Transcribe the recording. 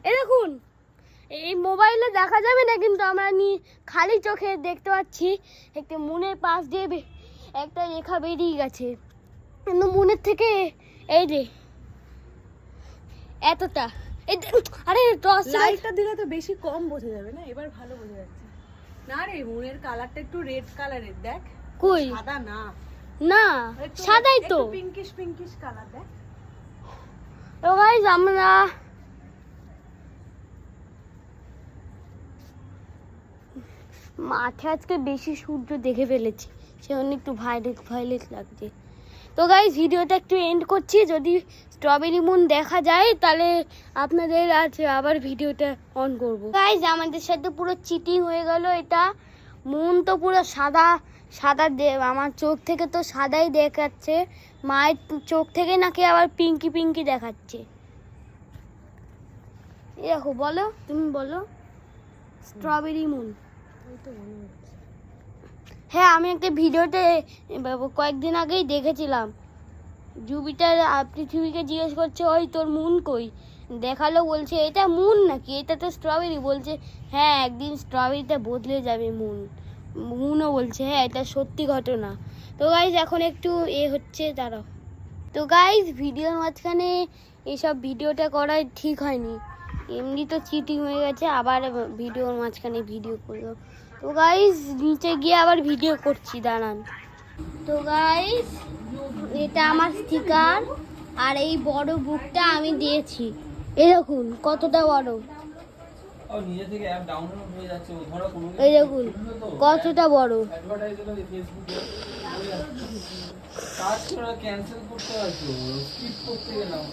এই দেখুন, এই মোবাইলে দেখা যাবে না, কিন্তু আমরা খালি চোখে দেখতে পাচ্ছি একটা মুনের পাশ দিয়ে একটা রেখা বেরিয়ে গেছে। কিন্তু মুনের থেকে এই যে এতটা, আরে টর্চ লাইটটা দিলে তো বেশি কম বোঝা যাবে না, এবার ভালো বোঝা যাচ্ছে। না রে, মুনের কালারটা একটু রেড কালারের, দেখ। কই? সাদা না, না সাদাই তো, পিঙ্কিশ পিঙ্কিশ কালার দেখ। তো গাইস আমরা মাঠে আজকে বেশি সূর্য দেখে ফেলেছি, সেজন্য একটু ভায়োলেট ভায়োলেট লাগছে। তো গাইস ভিডিওটা একটু এন্ড করছি, যদি স্ট্রবেরি মুন দেখা যায় তাহলে আপনাদের আজ আবার ভিডিওটা অন করব। গাইস আমাদের সাথে পুরো চিটিং হয়ে গেল, এটা মুন তো পুরো সাদা সাদা, আমার চোখ থেকে তো সাদাই দেখাচ্ছে, মায়ের চোখ থেকে নাকি আবার পিঙ্কি পিঙ্কি দেখাচ্ছে। দেখো, বলো তুমি, বলো স্ট্রবেরি মুন। হ্যাঁ, আমি একটা ভিডিওতে কয়েকদিন আগেই দেখেছিলাম, জুপিটার পৃথিবীকে জিজ্ঞেস করছে ওই তোর মুন কই, দেখালো, বলছে এটা মুন নাকি, এটা তো স্ট্রবেরি, বলছে হ্যাঁ একদিন স্ট্রবেরিটা বদলে যাবে মুন। মুনও বলছে হ্যাঁ এটা সত্যি ঘটনা। তো গাইজ এখন একটু হচ্ছে, দাঁড়াও। তো গাইজ ভিডিওর মাঝখানে এইসব ভিডিওটা করা ঠিক হয়নি, এমনি তো চিটিং হয়ে গেছে, আবার ভিডিওর মাঝখানে ভিডিও করলো। তো গাইজ নিচে গিয়ে আবার ভিডিও করছি, দাঁড়ান। তো গাইজ এটা আমার স্টিকার, আর এই বড় বুকটা আমি দিয়েছি, এই দেখুন কতটা বড়, এই দেখুন কতটা বড়। ক্যান্সেল করতে হয় তো, স্কিপ করতে গেলাম।